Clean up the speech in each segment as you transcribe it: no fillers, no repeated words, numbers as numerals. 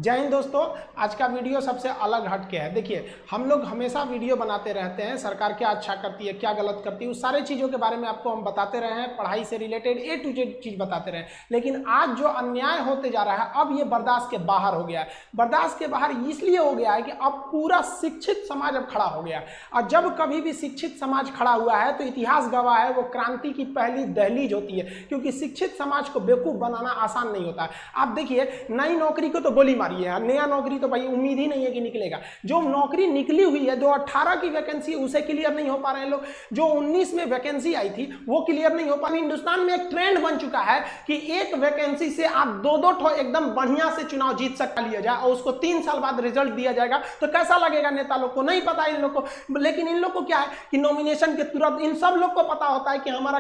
जय हिंद दोस्तों। आज का वीडियो सबसे अलग हटके है। देखिए, हम लोग हमेशा वीडियो बनाते रहते हैं, सरकार क्या अच्छा करती है, क्या गलत करती है, उस सारे चीज़ों के बारे में आपको हम बताते रहे हैं, पढ़ाई से रिलेटेड A to Z चीज़ बताते रहे हैं। लेकिन आज जो अन्याय होते जा रहा है, अब ये बर्दाश्त के बाहर हो गया है। बर्दाश्त के बाहर इसलिए हो गया है कि अब पूरा शिक्षित समाज अब खड़ा हो गया है। और जब कभी भी शिक्षित समाज खड़ा हुआ है तो इतिहास गवाह है, वो क्रांति की पहली दहलीज होती है, क्योंकि शिक्षित समाज को बेवकूफ़ बनाना आसान नहीं होता है। आप देखिए, नई नौकरी को तो गोली मारी है, नया नौकरी तो भाई उम्मीद ही नहीं है कि निकलेगा। जो नौकरी निकली हुई है, जो 18 की वैकेंसी उसे क्लियर नहीं हो पा रहे हैं लोग, जो 19 में वैकेंसी आई थी वो क्लियर नहीं हो पा रही। हिंदुस्तान में एक ट्रेंड बन चुका है कि एक वैकेंसी से आप दो ठो एकदम बढ़िया से चुनाव जीत सकता लिया जाए और उसको 3 साल बाद रिजल्ट दिया जाएगा। तो कैसा लगेगा नेता लोग को? नहीं पता इन लोग को। लेकिन इन लोग को क्या है कि नॉमिनेशन के तुरंत इन सब लोग को पता होता है कि हमारा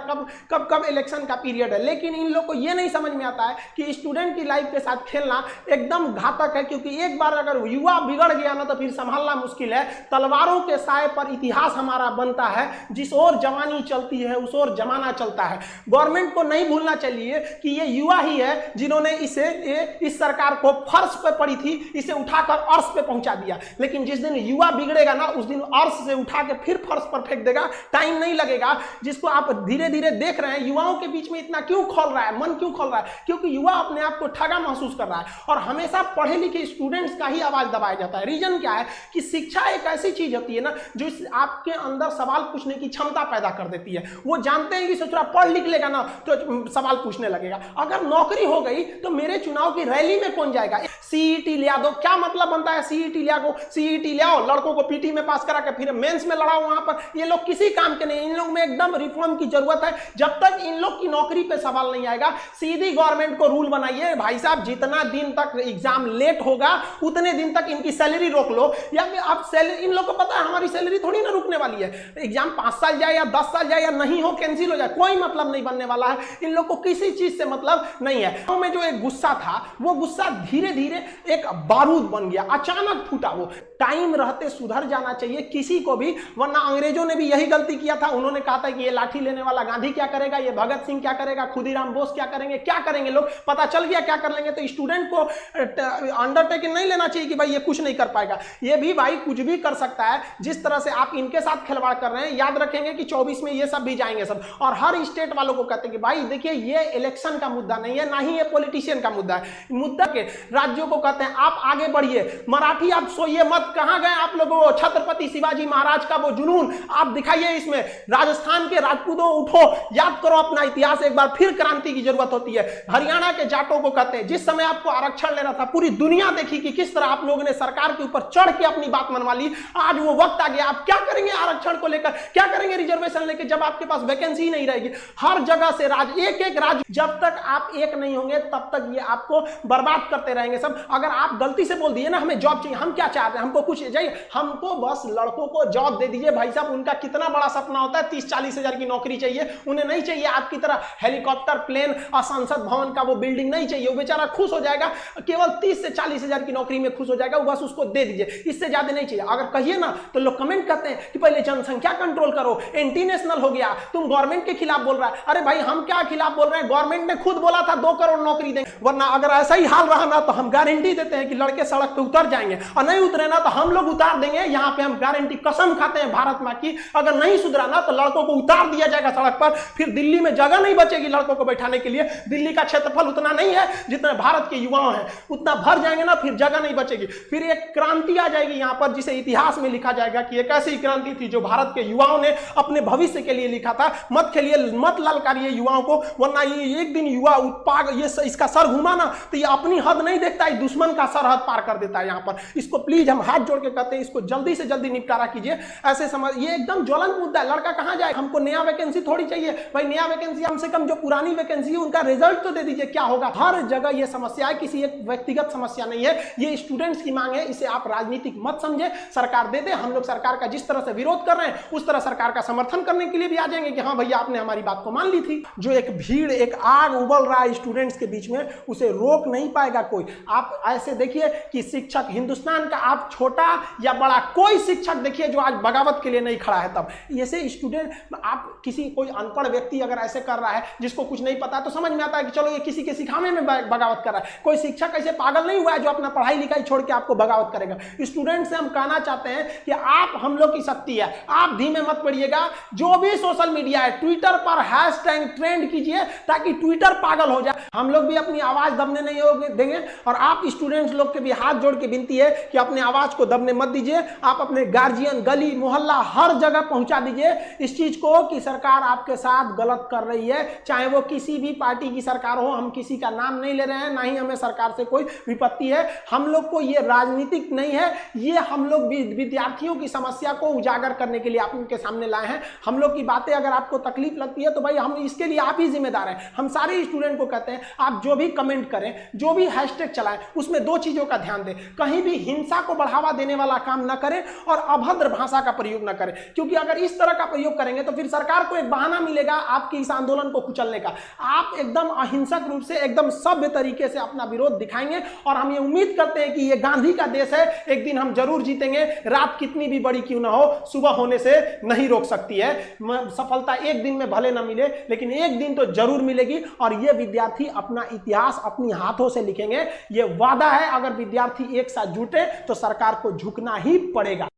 कब इलेक्शन का पीरियड है। लेकिन इन लोग को यह नहीं समझ में आता है कि स्टूडेंट की लाइफ के साथ खेलना एकदम घातक है, क्योंकि एक बार अगर युवा बिगड़ गया ना तो फिर संभालना मुश्किल है। तलवारों के साए पर इतिहास हमारा बनता है, जिस ओर जवानी चलती है उस ओर जमाना चलता है। गवर्नमेंट को नहीं भूलना चाहिए कि ये युवा ही है जिन्होंने इस सरकार को फर्श पे पड़ी थी, इसे उठाकर अर्श पे पहुंचा दिया। लेकिन जिस दिन युवा बिगड़ेगा ना, उस दिन अर्श से उठा के फिर फर्श पर फेंक देगा। टाइम नहीं लगेगा। जिसको आप धीरे धीरे देख रहे हैं, युवाओं के बीच में इतना क्यों खोल रहा है, मन क्यों खोल रहा है? क्योंकि युवा अपने आप को ठगा महसूस कर रहा है और हमेशा पढ़े लिखे स्टूडेंट्स का ही आवाज दबाया जाता है। रीजन क्या है कि शिक्षा एक ऐसी चीज होती है ना जो आपके अंदर सवाल पूछने की क्षमता पैदा कर देती है। वो जानते हैं कि सोचरा पढ़ लिख लेगा ना तो सवाल पूछने लगेगा। अगर नौकरी हो गई तो मेरे चुनाव की रैली में कौन जाएगा? सीईटी ले दो। क्या मतलब बनता है सीईटी ले आओ, लड़कों को पीटी में पास करा के फिर मेंस में लड़ाओ वहां पर। ये लोग किसी काम के नहीं। इन लोग में एकदम रिफॉर्म की जरूरत है। जब तक इन लोग की नौकरी पे सवाल नहीं आएगा, सीधी गवर्नमेंट को रूल बनाइए, भाई साहब जितना दिन तक एग्जाम लेट होगा उतने दिन तक इनकी सैलरी रोक लो। या आप सैलरी, इन लोग को पता है हमारी सैलरी थोड़ी ना रुकने वाली है। एग्जाम 5 साल जाए या 10 साल जाए या नहीं हो, कैंसिल हो जाए, कोई मतलब नहीं बनने वाला है। इन लोग को किसी चीज से मतलब नहीं है। तो में जो एक गुस्सा था, वो गुस्सा धीरे धीरे एक बारूद बन गया, अचानक फूटा। वो टाइम रहते सुधर जाना चाहिए किसी को भी, वरना अंग्रेजों ने भी यही गलती किया था। उन्होंने कहा था कि ये लाठी लेने वाला गांधी क्या करेगा, ये भगत सिंह क्या करेगा, खुदीराम बोस क्या करेंगे लोग। पता चल गया क्या कर लेंगे। तो स्टूडेंट को अंडरटेकिंग नहीं लेना चाहिए कि भाई ये कुछ नहीं कर पाएगा। ये भी भाई कुछ भी कर सकता है। जिस तरह से आप इनके साथ खिलवाड़ कर रहे हैं, याद रखेंगे कि 24 में ये सब भी जाएंगे सब। और हर स्टेट वालों को कहते हैं कि भाई देखिए, ये इलेक्शन का मुद्दा नहीं है, ना ही ये पॉलिटिशियन का मुद्दा है। मुद्दा के राज्यों को कहते हैं आप आगे बढ़िए। मराठी आप सोइए मत। कहां गए आप लोगों? छत्रपति शिवाजी महाराज का वो जुनून आप दिखाइए इसमें। राजस्थान के राजपूतों उठो, याद करो अपना इतिहास एक बार। फिर क्रांति की जरूरत होती है। हरियाणा के जाटों को कहते हैं, जिस समय आपको आरक्षण लेना था, पूरी दुनिया देखी कि किस तरह आप लोगों ने सरकार के ऊपर चढ़ के अपनी बात मनवा ली। आज वो वक्त आ गया। आप क्या करेंगे आरक्षण को लेकर, क्या करेंगे रिजर्वेशन लेकर, जब आपके पास वैकेंसी ही नहीं रहेगी? हर जगह से एक एक राज्य, जब तक आप एक नहीं होंगे तब तक ये आपको बर्बाद करते रहेंगे सब। अगर आप गलती से बोल दिए ना हमें जॉब चाहिए, हम क्या चाहते हैं, हमको कुछ चाहिए, हमको बस लड़कों को जॉब दे दीजिए। भाई साहब, उनका कितना बड़ा सपना होता है, 30-40 हजार की नौकरी चाहिए। उन्हें नहीं चाहिए आपकी तरह हेलीकॉप्टर, प्लेन और संसद भवन का वो बिल्डिंग नहीं चाहिए। वो बेचारा खुश हो जाएगा, केवल 30 से 40 हजार की नौकरी में खुश हो जाएगा। बस उसको दे दीजिए, इससे ज्यादा नहीं चाहिए। अगर कहिए ना तो लोग कमेंट करते हैं कि पहले जनसंख्या कंट्रोल करो, एंटी नेशनल हो गया, तुम गवर्नमेंट के खिलाफ बोल रहा है। अरे भाई, हम क्या खिलाफ बोल रहे हैं? गवर्नमेंट ने खुद बोला था 2 करोड़ नौकरी देंगे। वरना अगर ऐसा ही हाल रहा ना तो हम गारंटी देते हैं कि लड़के सड़क पे उतर जाएंगे, और नहीं उतरे ना तो हम लोग उतार देंगे। यहाँ पे हम गारंटी, कसम खाते हैं भारत मां की, अगर नहीं सुधरा ना तो लड़कों को उतार दिया जाएगा सड़क पर। फिर दिल्ली में जगह नहीं बचेगी लड़कों को बैठाने के लिए। दिल्ली का क्षेत्रफल उतना नहीं है जितना भारत के युवाओं हैं, उतना भर जाएंगे ना, फिर जगह नहीं बचेगी। फिर एक क्रांति आ जाएगी यहाँ पर, जिसे इतिहास में लिखा जाएगा कि एक ऐसी क्रांति थी जो भारत के युवाओं ने अपने भविष्य के लिए लिखा था। मत खेलिए, मत ललकारिए युवाओं को, वरना ये एक दिन युवा ये इसका सर घुमा ना तो ये अपनी हद नहीं देखता है, दुश्मन का सरहद पार कर देता है यहाँ पर। इसको प्लीज हम हाथ जोड़ के कहते हैं, इसको जल्दी से जल्दी निपटारा कीजिए। ऐसे समझ, ये एकदम ज्वलंत मुद्दा है। लड़का कहां जाए? हमको नया वैकेंसी थोड़ी चाहिए भाई। नया वैकेंसी कम से कम जो पुरानी वैकेंसी है उनका रिजल्ट तो दे दीजिए, क्या होगा? हर जगह ये समस्या है, किसी एक व्यक्तिगत समस्या नहीं है, ये स्टूडेंट्स की मांग है। इसे आप राजनीतिक मत समझे। सरकार दे दे, हम लोग सरकार का जिस तरह से विरोध कर रहे हैं उस तरह सरकार का समर्थन करने के लिए भी आ जाएंगे कि हाँ भैया आपने हमारी बात को मान ली थी। जो एक भीड़, एक आग उबल रहा है स्टूडेंट्स के बीच में, उसे रोक नहीं पाएगा कोई। आप ऐसे देखिए कि शिक्षक हिंदुस्तान का, आप छोटा या बड़ा, कोई शिक्षक देखिए जो आज बगावत के लिए नहीं खड़ा है। तब ऐसे स्टूडेंट, आप किसी कोई अनपढ़ व्यक्ति अगर ऐसे कर रहा है जिसको कुछ नहीं पता, तो समझ में आता है कि चलो ये किसी के सिखाने में बगावत कर रहा है। कोई शिक्षक ऐसे पागल नहीं हुआ है जो अपना पढ़ाई लिखाई छोड़ के आपको बगावत करेगा। स्टूडेंट से हम कहना चाहते हैं कि आप हम लोग की शक्ति है, आप धीमे मत पड़िएगा। जो भी सोशल मीडिया है, ट्विटर पर हैशटैग ट्रेंड कीजिए ताकि ट्विटर पागल हो जाए। हम लोग भी अपनी आवाज दबने नहीं देंगे और आप स्टूडेंट्स लोग के भी हाथ जोड़ के विनती है कि अपने आवाज को दबने मत दीजिए। आप अपने गार्जियन, गली मोहल्ला हर जगह पहुंचा दीजिए इस चीज को कि सरकार आपके साथ गलत कर रही है, चाहे वो किसी भी पार्टी की सरकार हो। हम किसी का नाम नहीं ले रहे हैं, ना ही हमें सरकार से कोई विपत्ति है। हम लोग को ये राजनीतिक नहीं है, ये हम लोग विद्यार्थियों की समस्या को उजागर करने के लिए आप उनके सामने लाए हैं। हम लोग की बातें अगर आपको तकलीफ लगती है तो भाई हम इसके लिए आप ही जिम्मेदार हैं। हम सारे स्टूडेंट को कहते हैं आप जो भी कमेंट करें, जो भी हैशटैग चलाएं, उसमें दो चीजों का ध्यान दें। कहीं भी हिंसा को बढ़ावा देने वाला काम ना करें और अभद्र भाषा का प्रयोग ना करें, क्योंकि अगर इस तरह का प्रयोग करेंगे तो फिर सरकार को एक बहाना मिलेगा आपके इस आंदोलन को कुचलने का। आप एकदम अहिंसक रूप से, एकदम सभ्य तरीके से अपना विरोध दिखाएंगे और हम ये उम्मीद करते हैं कि ये गांधी का देश है, एक दिन हम जरूर जीतेंगे। रात कितनी भी बड़ी क्यों ना हो, सुबह होने से नहीं रोक सकती है। सफलता एक दिन में भले ना मिले, लेकिन एक दिन तो जरूर मिलेगी और ये विद्यार्थी अपना इतिहास अपनी हाथों से लिखेंगे। ये वादा है, अगर विद्यार्थी एक साथ जुटे तो सरकार को झुकना ही पड़ेगा।